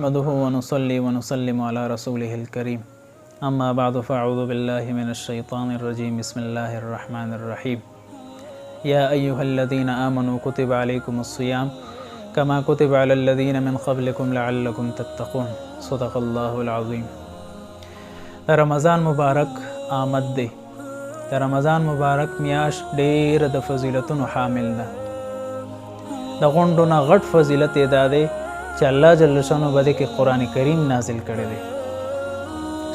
نحمده ونصلي ونسلم على رسوله الكريم اما بعد فاعوذ بالله من الشيطان الرجيم بسم الله الرحمن الرحيم يا أيها الذين آمنوا كتب عليكم الصيام كما كتب على الذين من قبلكم لعلكم تتقون صدق الله العظيم. رمضان مبارک آمد دی. رمضان مبارک میاش ډیر د فضیلتونو حامل ده. د غونډو نه غټ فضیلت یې دا دی چې الله جل شانه بده کې قرآن کریم نازل کړی دی.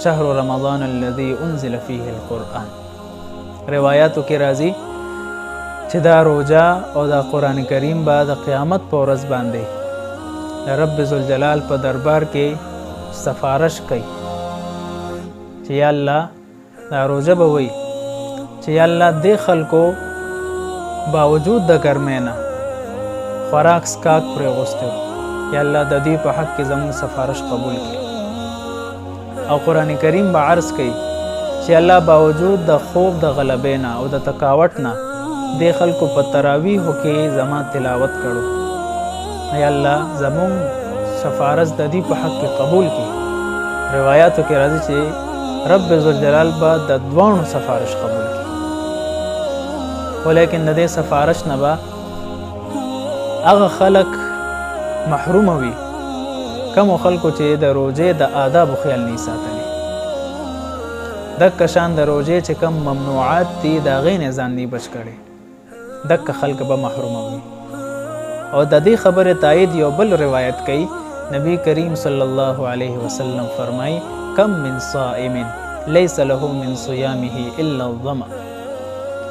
شهر رمضان الذي انزل فيه القرآن. روایاتو کې راځي چې دا روزه او دا قرآن کریم به د قیامت په ورځ باندې د رب ذوالجلال په دربار کې سفارش کوي چې یا الله دا روزه به وي چې یا الله دې خلکو باوجود د ګرمۍ نه خوراک سکاک پرې غوستی یا الله د دې په حق کې زموږ سفارش قبول کړي. او قرآن کریم به عرض کوي چې الله باوجود د خوب د غلبې نه او د تکاوت نه دې خلکو په تراویحو کې زما تلاوت کړو. یا الله زموږ سفارش د دې په حق کې قبول کړي. روایاتو کې راځي چې رب ذوالجلال به د دوانو سفارش قبول کړي، ولیکن د دې سفارش نه به هغه خلک محروم وي کومو خلکو چې د روژې د آدابو خیال نه ساتلی. دکه شان د روژې چې کم ممنوعات دي د هغې نه ځان نه بچ کړی، دکه خلک به محروم وي. او د دې خبرې تایید یو بل روایت کوي. نبی کریم صلی الله علیه وسلم فرمایي کم من صائم لیس له من صیامه الا الظمأ.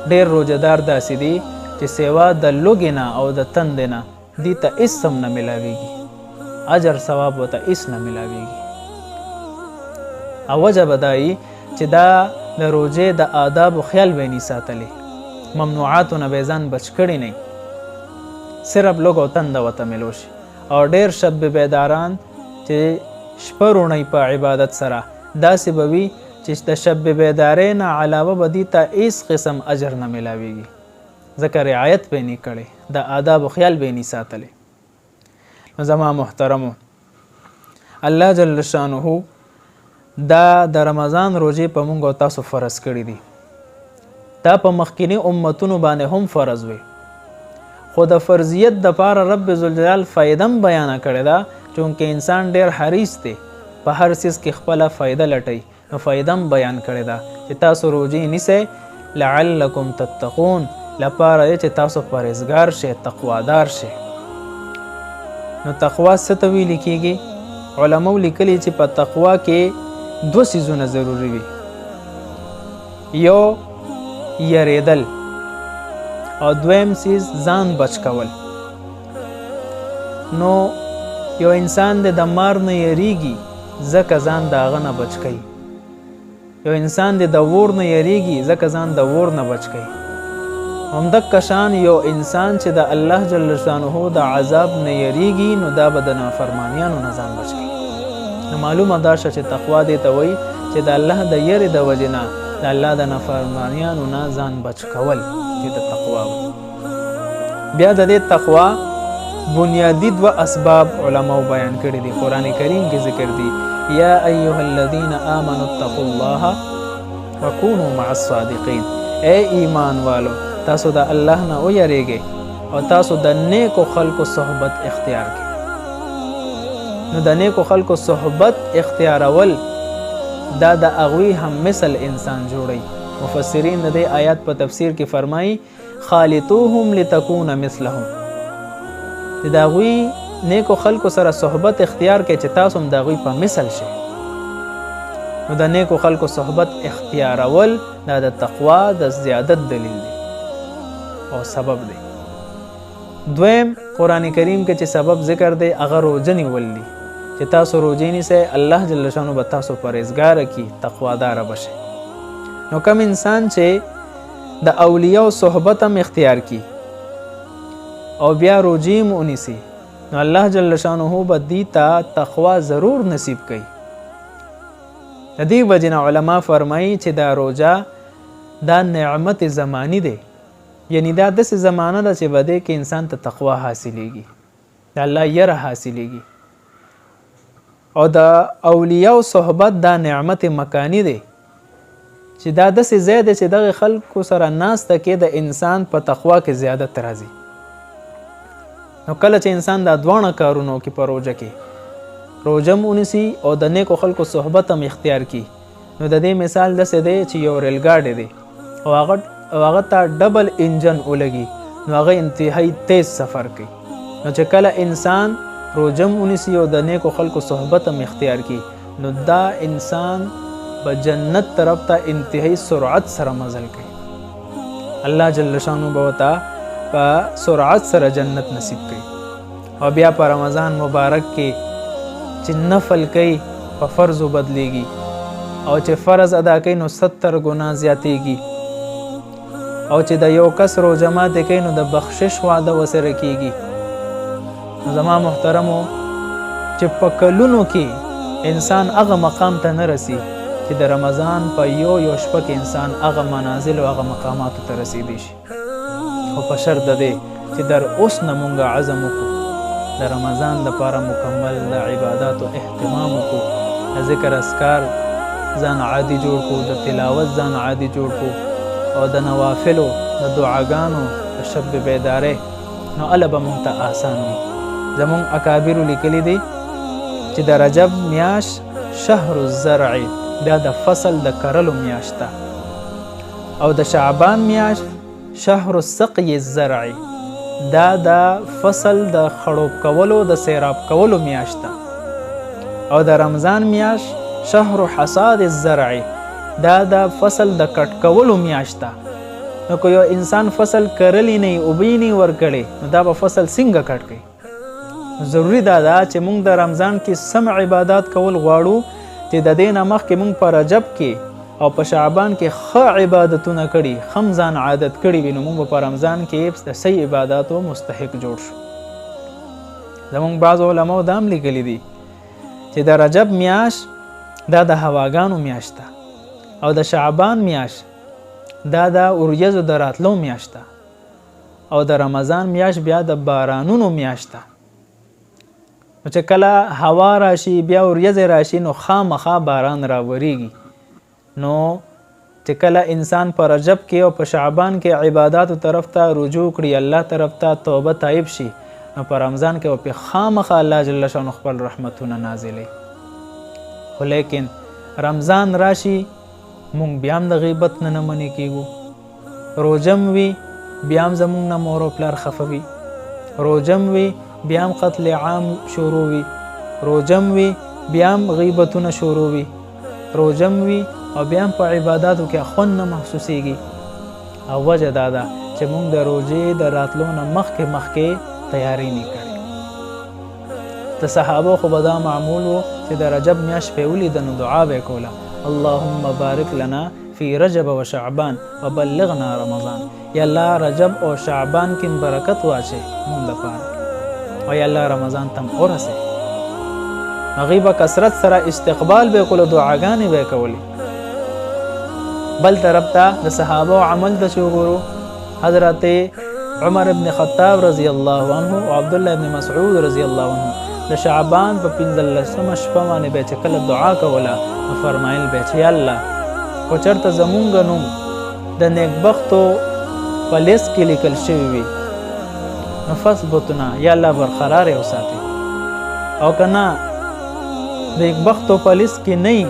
ډېر روژهدار داسې دي چې سوا د لوږې نه او د تندې نه دې ته هېڅ هم نه میلاویږي، اجر ثواب ورته هېڅ نه میلاویږي. او وجه به دا وي چې دا د روژې د آدابو خیال به یې نه ساتلی، ممنوعاتو نه به یې ځان بچ کړی نه، صرف لږ او تنده ورته میلو شي. او ډېر شب بیداران چې شپه روڼۍ په عبادت سره داسې به وي چې د شب بیدارۍ نه علاوه به دې ته هېڅ قسم اجر نه میلاویږي، ځکه رعایت به یې نه کړی، د آدابو خیال به یې نه ساتلی. نو زما محترمو، الله جل شانه دا د رمضان روژې په موږ او تاسو فرض کړي دي. دا په مخکینی امتونو باندې هم فرض وي، خو د فرضیت دپاره رب ذوالجلال فایده هم بیانه کړې ده، چونکې انسان ډېر حریص دی په هر څیز کې خپله فایده لټوي. نو فایده هم بیان کړې ده چې تاسو روژې نیسئ لعلکم تتقون، لپاره دی چې تاسو پرهیزګار شئ، تقوادار شئ. نو تقوا څه ته ویل کېږي؟ علماو لیکلي چې په تقوا کې دوه څیزونه ضروري وي. یو یریدل او دویم څیز ځان بچ کول. نو یو انسان د مار نه یریږي ځکه ځان د هغه نه بچ کوي، یو انسان د اور نه یریږي ځکه ځان د اور نه بچ کوي. همدغه شان یو انسان چې د الله جل شانه د عذاب نه یریږي نو دا به د نافرمانیانو نه ځان بچ کوي. نو معلومه دا شوه چې تقوا دې ته وایي چې د الله د یرې د وجې نه د الله د نافرمانیانو نه ځان بچ کول چې د تقوا وایي. بیا د دې تقوا بنیادی دوه اسباب علماو بیان کړي دي، قرآن کریم کې ذکر دي. یا ایها الذین آمنوا اتقوا الله وکونوا مع الصادقین. اے ایمان والو تاسو د الله نه ویریږئ او تاسو د نیکو خلکو صحبت اختیار کړئ. نو د نیکو خلکو صحبت اختیارول دا د هغوی هم مثل انسان جوړوي. مفسرین د دې آیات په تفسیر کې فرمایي خالطوهم لتکون مثلهم، چې د هغوی نیکو خلکو سره صحبت اختیار کړئ چې تاسو هم د هغوی په مثل شئ. نو د نیکو خلکو صحبت اختیارول دا د تقوا د زیادت دلیل دی او سبب دی. دویم قرآن کریم کې چې سبب ذکر دی هغه روژه نیول دي، چې تاسو روژې نیسئ الله جل شانه به تاسو پرهیزګاره کړي، تقواداره به شئ. نو کم انسان چې د اولیاء صحبت هم اختیار کړي او بیا روژې هم ونیسي نو الله جل شانه به دې ته تقوا ضرور نصیب کوي. د دې وجې نه علما فرمایي چې دا روژه دا نعمت زمانی دی، یعنی دا داسې زمانه ده چې په دې کې انسان ته تقوا حاصلیږي، د الله یره حاصلیږي. او د اولیاء صحبت دا نعمت مکانی دی چې دا داسې ځای دی چې دغه خلکو سره ناسته کې د انسان په تقوا کې زیادت راځي. نو کله چې انسان دا دواړه کارونو کې په روژه کې روژه هم ونیسي او د نیکو خلکو صحبت هم اختیار کړي، نو د دې مثال داسې دی چې یو ریل ګاډی دی او هغه ته ډبل انجن ولګي، نو هغه انتهایی تیز سفر کوي. نو چې کله انسان روژه هم ونیسي او د نیکو خلکو صحبت هم اختیار کړي، نو دا انسان به جنت طرف ته انتهایی سرعت سره مزل کوي. الله جل شانو به ورته په سرعت سره جنت نصیب کوي. او بیا په رمضان مبارک کې چې نفل کوي په فرضو بدلیږي، او چې فرض ادا کوي نو 70 ګنا زیاتیږي، او چې د یو کس روژه ماتې کوي نو د بخشش وعده ورسره کیږي. نو زما محترمو چې په کلونو کې انسان هغه مقام ته نه رسي چې د رمضان په یو شپه کې انسان هغه منازل او هغه مقاماتو ته رسیدي شي. خو په شرط د دې چې در اوس نه مونږ عزم وکړو د رمضان لپاره مکمل د عباداتو اهتمام وکړو، د ذکر اذکار ځان عادي جوړ کړو، د تلاوت ځان عادي جوړ کړو، او د نوافلو د دعاګانو د شب بیدارۍ، نو هله به مونږ ته آسان وي. زمونږ اکابرو لیکلي دي چې د رجب میاشت شهر الزرع دا د فصل د کرلو میاشت ده، او د شعبان میاشت شهر السقی الزرع دا د فصل د خړوب کولو د سیراب کولو میاشت ده، او د رمضان میاشت شهر حصاد الزرع دا د فصل د کټ کولو میاشت ده. نو که یو انسان فصل کرلی نه اوبه نه ورکړي، نو دا به فصل څنګه کټ کوي؟ ضروری دا ده چې مونږ د رمضان کې سم عبادات کول غواړو چې د دې نه مخکې مونږ په رجب کې او په شعبان کې ښه عبادتونه کړي، ښه ځان عادت کړي وي، نو مونږ په رمضان کې د صحیح عباداتو مستحق جوړ شو. زمونږ بعض علماو دا هم لیکلي دي چې د رجب میاشت دا د هواګانو میاشت ده، او د شعبان میاشت دا د وریځو د راتلو میاشت ده، او د رمضان میاشت بیا د بارانونو میاشت ده. نو چې کله هوا راشي بیا وریځې راشي نو خامخا باران راوریږي. نو چې کله انسان په رجب کې او په شعبان کې عباداتو طرف ته رجوع کړي، الله طرف ته توبه تایب شي، نو په رمضان کې په خامخا الله جل شانو خپل رحمتونه نازلوي. خو لیکن رمضان راشي مونږ بیا هم د غیبت نه منې کیږو، روژه م وي بیا هم زمونږ نه مور او پلار خفه وي، روژه م وي بیا هم قتل عام شروع وي، روژه م وي بیا هم غیبتونه شروع وي، روژه م وي او بیا هم په عباداتو کې خوند نه محسوسیږي. او وجه دا ده چې مونږ د روژې د راتلو نه مخکې تیاری نه کړې. د صحابو خو به دا معمول و چې د رجب میاشت پې ولیده نو دعا به یې کوله، اللهم بارک لنا فی رجب و شعبان وبلغنا رمضان. یا الله رجب او شعبان کې برکت واچي مونږ دپاره، او یا الله رمضان ته م ورسې. هغوی به کثرت سره استقبال به یې کولو، دعاګانې به یې کولې. بل طرف ته د صحابو عمل ته چې وګورو، حضرت عمر ابن خطاب رضی الله عنه او عبدالله ابن مسعود رضی الله عنه د شعبان په 15مه شپه باندې به چې کله دعا کوله نو فرمایل به چې یا الله کو چېرته زمونږ نوم د نیکبختو په لیست کې لیکل شوی وي نو فثبتنا یا الله برقرار یې وساتي، او که نه د نیکبختو په لیست کې نه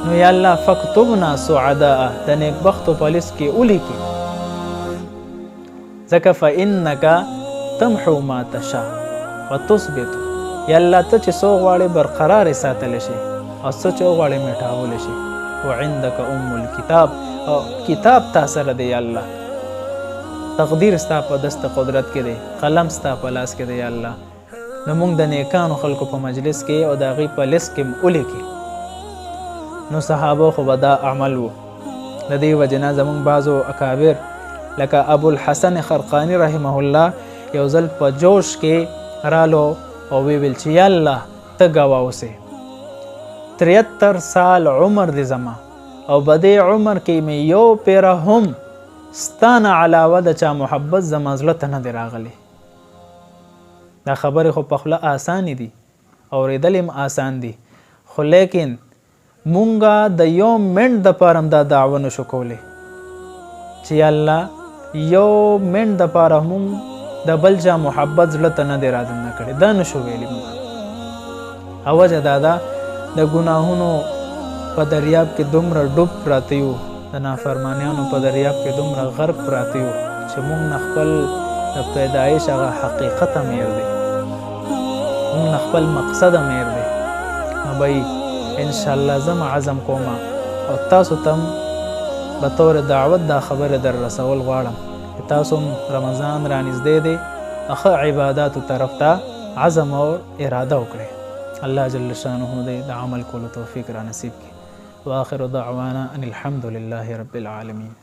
نو یا الله فکتبنا سعداء د نیکبختو په لیست کې ولیکي، ځکه فإنک تمحو ما تشاء وتثبت. یا الله ته چې څه غواړې برقرار یې ساتلی شي او څه چې وغواړې میټولی شي. وعندک الکتاب، او کتاب تا سره دی یا الله، تقدیر ستا په دست قدرت کې دی، قلم ستا په لاس کې دی یا الله. نو موږ د نیکانو خلکو په مجلس کې او د هغوی په لیست کې ولیکي. نو صحابو خو به دا عمل و. د دې وجې نه زموږ بعضو اکابر لکه ابوالحسن خرقانی رحمه الله یو ځل په جوش کې رالو او ویل چې یا الله ته ګواه اوسې، 73 سال عمر دی زما، او په دې عمر کې مې یو پیره هم ستانه علاوه د چا محبت زما زړه ته نه دی راغلی. دا خبرې خو په خوله آسانې دي، اورېدل هم آسان دي خو لیکن مونږه د یو منټ دپاره هم دا دعوه نشو کولی چې یا الله یو منټ دپاره مونږ د بل چا محبت زړه ته نه دی رادننه کړی دا نشو ویلی مونږ او وجه دا ده د ګناهونو په دریاب کې دومره ډوب پراته یو د نافرمانیانو په دریاب کې دومره غرق پراته یو چې مونږ نه خپل د پیدایش هغه حقیقت هم هیر دی مونږ نه خپل مقصد هم هیر دی نو بهی انشاءالله زه عزم کوم او تاسو ته هم به طور دعوت دا خبره در رسول غواړم چې تاسو هم رمضان رانږدې دی ښه عباداتو طرف ته عزم او اراده وکړئ الله جل شانه دی د عمل کولو توفیق را نصیب کړي واخر دعوانا ان الحمد لله رب العالمين